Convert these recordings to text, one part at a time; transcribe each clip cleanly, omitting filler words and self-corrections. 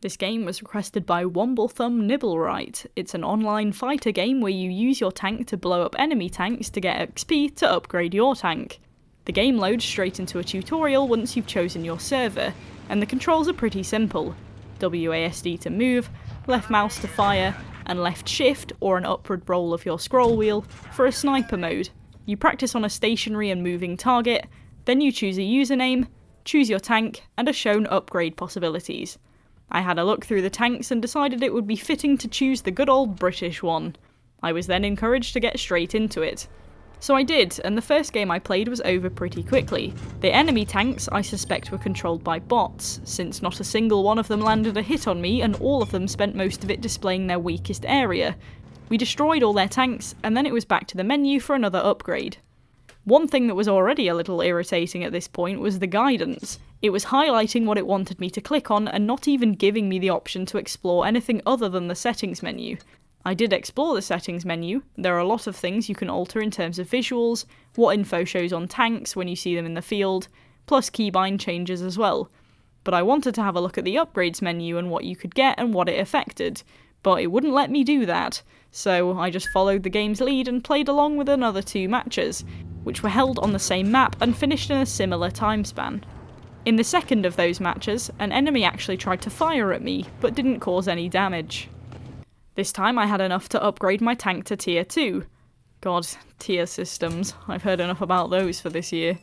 This game was requested by Womblethumb Nibbleright. It's an online fighter game where you use your tank to blow up enemy tanks to get XP to upgrade your tank. The game loads straight into a tutorial once you've chosen your server, and the controls are pretty simple. WASD to move, left mouse to fire, and left shift or an upward roll of your scroll wheel for a sniper mode. You practice on a stationary and moving target, then you choose a username, choose your tank, and are shown upgrade possibilities. I had a look through the tanks and decided it would be fitting to choose the good old British one. I was then encouraged to get straight into it. So I did, and the first game I played was over pretty quickly. The enemy tanks I suspect were controlled by bots, since not a single one of them landed a hit on me and all of them spent most of it displaying their weakest area. We destroyed all their tanks, and then it was back to the menu for another upgrade. One thing that was already a little irritating at this point was the guidance. It was highlighting what it wanted me to click on and not even giving me the option to explore anything other than the settings menu. I did explore the settings menu. There are a lot of things you can alter in terms of visuals, what info shows on tanks when you see them in the field, plus keybind changes as well. But I wanted to have a look at the upgrades menu and what you could get and what it affected, but it wouldn't let me do that, so I just followed the game's lead and played along with another 2 matches, which were held on the same map and finished in a similar time span. In the second of those matches, an enemy actually tried to fire at me, but didn't cause any damage. This time I had enough to upgrade my tank to tier 2. God, tier systems, I've heard enough about those for this year.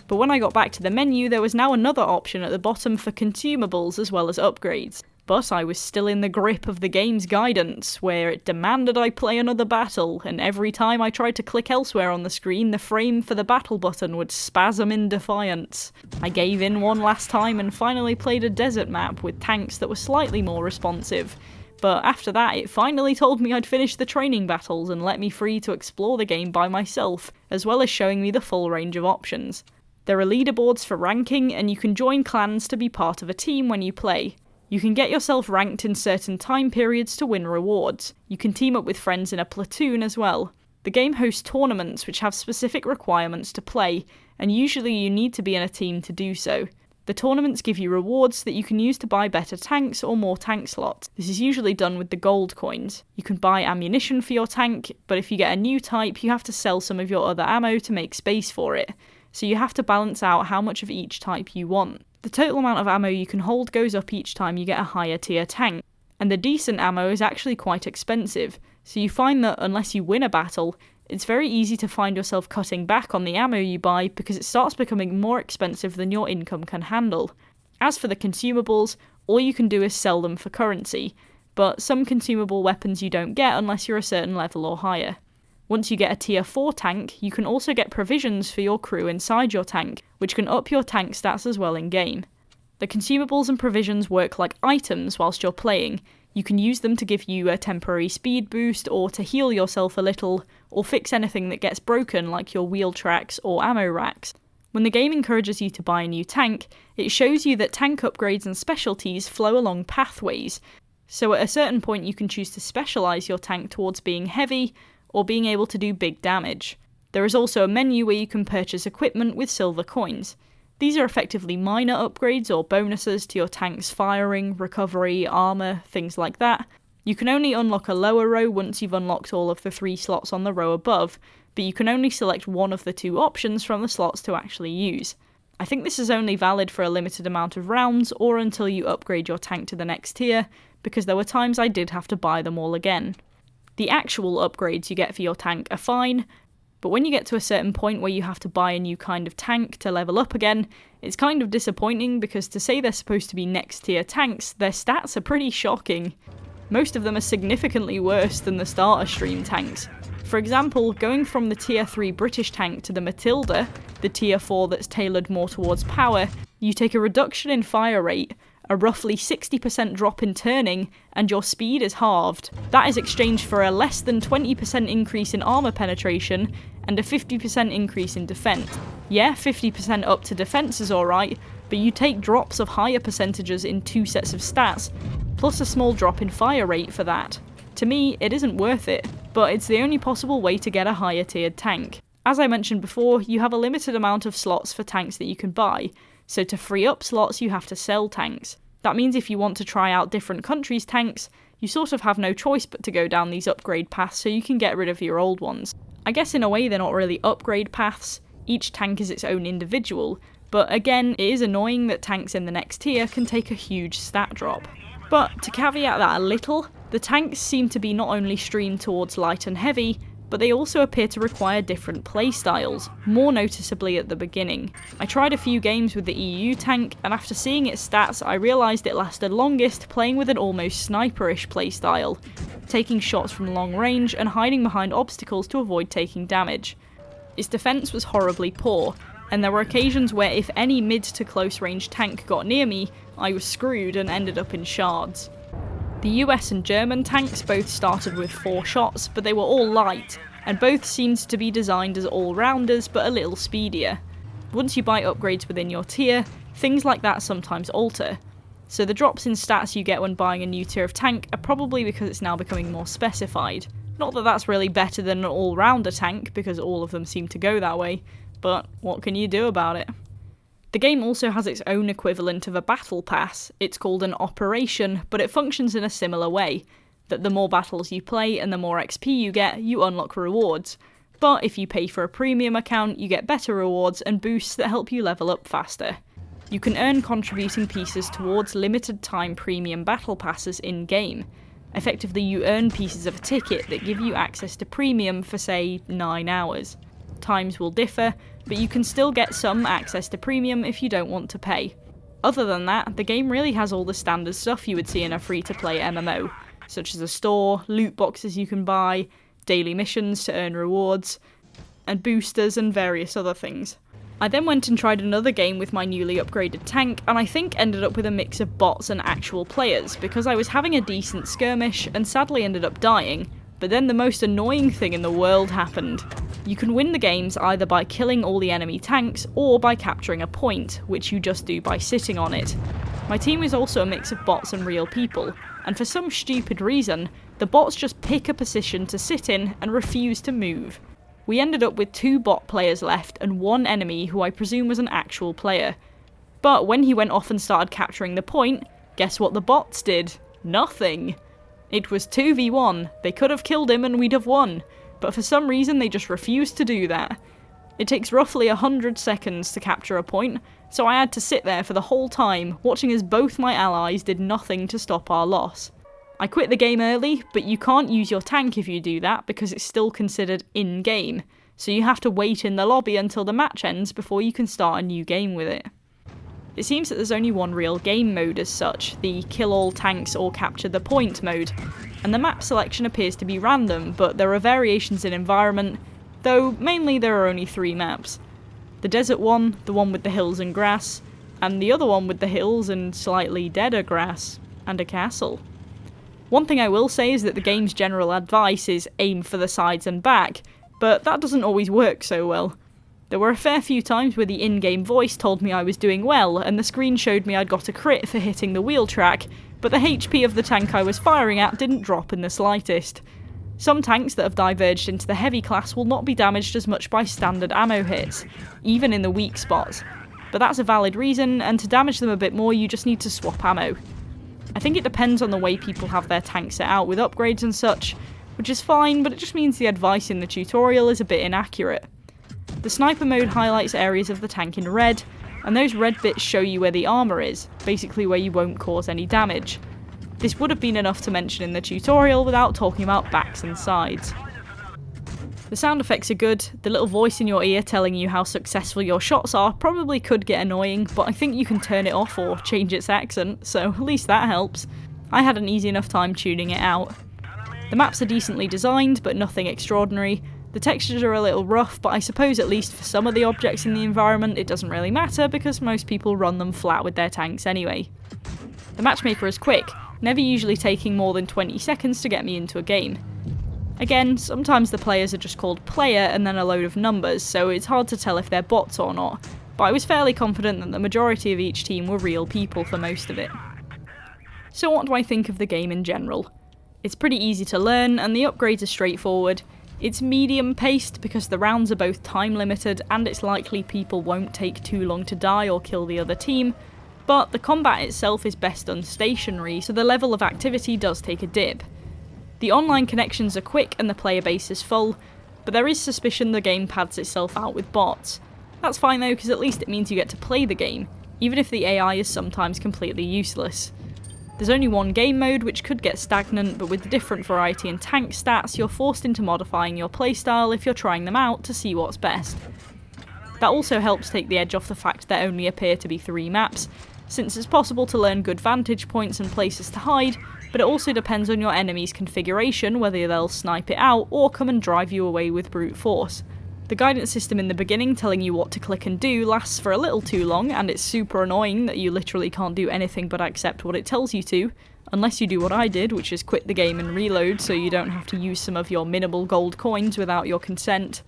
But when I got back to the menu, there was now another option at the bottom for consumables as well as upgrades. But I was still in the grip of the game's guidance, where it demanded I play another battle, and every time I tried to click elsewhere on the screen, the frame for the battle button would spasm in defiance. I gave in one last time and finally played a desert map with tanks that were slightly more responsive. But after that, it finally told me I'd finished the training battles and let me free to explore the game by myself, as well as showing me the full range of options. There are leaderboards for ranking, and you can join clans to be part of a team when you play. You can get yourself ranked in certain time periods to win rewards. You can team up with friends in a platoon as well. The game hosts tournaments which have specific requirements to play, and usually you need to be in a team to do so. The tournaments give you rewards that you can use to buy better tanks or more tank slots. This is usually done with the gold coins. You can buy ammunition for your tank, but if you get a new type, you have to sell some of your other ammo to make space for it. So you have to balance out how much of each type you want. The total amount of ammo you can hold goes up each time you get a higher tier tank, and the decent ammo is actually quite expensive, so you find that unless you win a battle, it's very easy to find yourself cutting back on the ammo you buy because it starts becoming more expensive than your income can handle. As for the consumables, all you can do is sell them for currency, but some consumable weapons you don't get unless you're a certain level or higher. Once you get a tier 4 tank, you can also get provisions for your crew inside your tank, which can up your tank stats as well in-game. The consumables and provisions work like items whilst you're playing. You can use them to give you a temporary speed boost, or to heal yourself a little, or fix anything that gets broken like your wheel tracks or ammo racks. When the game encourages you to buy a new tank, it shows you that tank upgrades and specialties flow along pathways, so at a certain point you can choose to specialise your tank towards being heavy, or being able to do big damage. There is also a menu where you can purchase equipment with silver coins. These are effectively minor upgrades or bonuses to your tank's firing, recovery, armour, things like that. You can only unlock a lower row once you've unlocked all of the 3 slots on the row above, but you can only select one of the 2 options from the slots to actually use. I think this is only valid for a limited amount of rounds or until you upgrade your tank to the next tier, because there were times I did have to buy them all again. The actual upgrades you get for your tank are fine, but when you get to a certain point where you have to buy a new kind of tank to level up again, it's kind of disappointing because to say they're supposed to be next tier tanks, their stats are pretty shocking. Most of them are significantly worse than the starter stream tanks. For example, going from the tier 3 British tank to the Matilda, the tier 4 that's tailored more towards power, you take a reduction in fire rate, a roughly 60% drop in turning, and your speed is halved. That is exchanged for a less than 20% increase in armour penetration and a 50% increase in defence. Yeah, 50% up to defence is alright, but you take drops of higher percentages in 2 sets of stats, plus a small drop in fire rate for that. To me, it isn't worth it, but it's the only possible way to get a higher tiered tank. As I mentioned before, you have a limited amount of slots for tanks that you can buy, so to free up slots you have to sell tanks. That means if you want to try out different countries' tanks, you sort of have no choice but to go down these upgrade paths so you can get rid of your old ones. I guess in a way they're not really upgrade paths, each tank is its own individual, but again, it is annoying that tanks in the next tier can take a huge stat drop. But to caveat that a little, the tanks seem to be not only streamed towards light and heavy, but they also appear to require different playstyles, more noticeably at the beginning. I tried a few games with the EU tank, and after seeing its stats I realised it lasted longest playing with an almost sniperish playstyle, taking shots from long range and hiding behind obstacles to avoid taking damage. Its defence was horribly poor, and there were occasions where if any mid to close range tank got near me, I was screwed and ended up in shards. The US and German tanks both started with 4 shots, but they were all light, and both seemed to be designed as all-rounders but a little speedier. Once you buy upgrades within your tier, things like that sometimes alter. So the drops in stats you get when buying a new tier of tank are probably because it's now becoming more specified. Not that that's really better than an all-rounder tank, because all of them seem to go that way, but what can you do about it? The game also has its own equivalent of a battle pass. It's called an operation, but it functions in a similar way, that the more battles you play and the more XP you get, you unlock rewards. But if you pay for a premium account, you get better rewards and boosts that help you level up faster. You can earn contributing pieces towards limited time premium battle passes in-game. Effectively, you earn pieces of a ticket that give you access to premium for, say, 9 hours. Times will differ, but you can still get some access to premium if you don't want to pay. Other than that, the game really has all the standard stuff you would see in a free-to-play MMO, such as a store, loot boxes you can buy, daily missions to earn rewards, and boosters and various other things. I then went and tried another game with my newly upgraded tank, and I think ended up with a mix of bots and actual players, because I was having a decent skirmish and sadly ended up dying, but then the most annoying thing in the world happened. You can win the games either by killing all the enemy tanks or by capturing a point, which you just do by sitting on it. My team was also a mix of bots and real people, and for some stupid reason, the bots just pick a position to sit in and refuse to move. We ended up with 2 bot players left and 1 enemy who I presume was an actual player. But when he went off and started capturing the point, guess what the bots did? Nothing! It was 2v1, they could have killed him and we'd have won, but for some reason they just refused to do that. It takes roughly 100 seconds to capture a point, so I had to sit there for the whole time, watching as both my allies did nothing to stop our loss. I quit the game early, but you can't use your tank if you do that because it's still considered in-game, so you have to wait in the lobby until the match ends before you can start a new game with it. It seems that there's only one real game mode as such, the kill all tanks or capture the point mode, and the map selection appears to be random, but there are variations in environment, though mainly there are only 3 maps. The desert one, the one with the hills and grass, and the other one with the hills and slightly deader grass, and a castle. One thing I will say is that the game's general advice is aim for the sides and back, but that doesn't always work so well. There were a fair few times where the in-game voice told me I was doing well, and the screen showed me I'd got a crit for hitting the wheel track, but the HP of the tank I was firing at didn't drop in the slightest. Some tanks that have diverged into the heavy class will not be damaged as much by standard ammo hits, even in the weak spots. But that's a valid reason, and to damage them a bit more you just need to swap ammo. I think it depends on the way people have their tanks set out with upgrades and such, which is fine, but it just means the advice in the tutorial is a bit inaccurate. The sniper mode highlights areas of the tank in red, and those red bits show you where the armour is, basically where you won't cause any damage. This would have been enough to mention in the tutorial without talking about backs and sides. The sound effects are good, the little voice in your ear telling you how successful your shots are probably could get annoying, but I think you can turn it off or change its accent, so at least that helps. I had an easy enough time tuning it out. The maps are decently designed, but nothing extraordinary. The textures are a little rough, but I suppose at least for some of the objects in the environment it doesn't really matter because most people run them flat with their tanks anyway. The matchmaker is quick, never usually taking more than 20 seconds to get me into a game. Again, sometimes the players are just called player and then a load of numbers, so it's hard to tell if they're bots or not, but I was fairly confident that the majority of each team were real people for most of it. So what do I think of the game in general? It's pretty easy to learn, and the upgrades are straightforward. It's medium paced because the rounds are both time limited and it's likely people won't take too long to die or kill the other team, but the combat itself is best done stationary, so the level of activity does take a dip. The online connections are quick and the player base is full, but there is suspicion the game pads itself out with bots. That's fine though, because at least it means you get to play the game, even if the AI is sometimes completely useless. There's only one game mode, which could get stagnant, but with the different variety in tank stats, you're forced into modifying your playstyle if you're trying them out to see what's best. That also helps take the edge off the fact there only appear to be 3 maps, since it's possible to learn good vantage points and places to hide, but it also depends on your enemy's configuration whether they'll snipe it out or come and drive you away with brute force. The guidance system in the beginning telling you what to click and do lasts for a little too long, and it's super annoying that you literally can't do anything but accept what it tells you to, unless you do what I did, which is quit the game and reload so you don't have to use some of your minimal gold coins without your consent.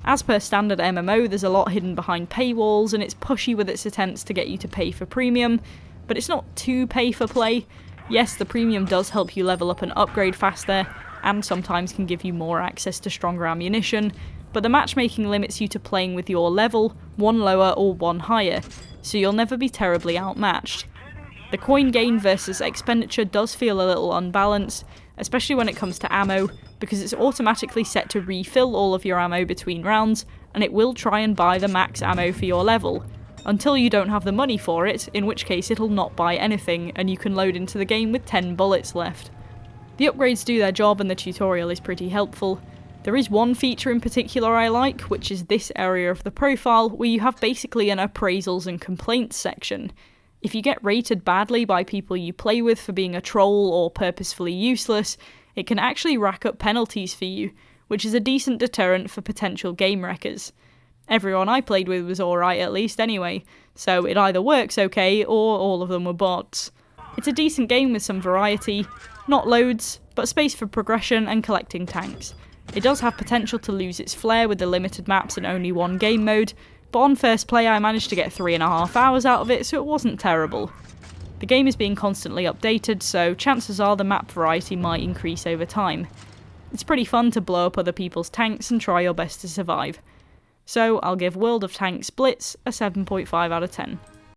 As per standard MMO, there's a lot hidden behind paywalls, and it's pushy with its attempts to get you to pay for premium, but it's not too pay for play. Yes, the premium does help you level up and upgrade faster, and sometimes can give you more access to stronger ammunition, but the matchmaking limits you to playing with your level, one lower or one higher, so you'll never be terribly outmatched. The coin gain versus expenditure does feel a little unbalanced, especially when it comes to ammo, because it's automatically set to refill all of your ammo between rounds, and it will try and buy the max ammo for your level, until you don't have the money for it, in which case it'll not buy anything, and you can load into the game with 10 bullets left. The upgrades do their job and the tutorial is pretty helpful. There is one feature in particular I like, which is this area of the profile, where you have basically an appraisals and complaints section. If you get rated badly by people you play with for being a troll or purposefully useless, it can actually rack up penalties for you, which is a decent deterrent for potential game wreckers. Everyone I played with was alright at least anyway, so it either works okay or all of them were bots. It's a decent game with some variety, not loads, but space for progression and collecting tanks. It does have potential to lose its flair with the limited maps and only one game mode, but on first play I managed to get 3.5 hours out of it, so it wasn't terrible. The game is being constantly updated, so chances are the map variety might increase over time. It's pretty fun to blow up other people's tanks and try your best to survive. So I'll give World of Tanks Blitz a 7.5 out of 10.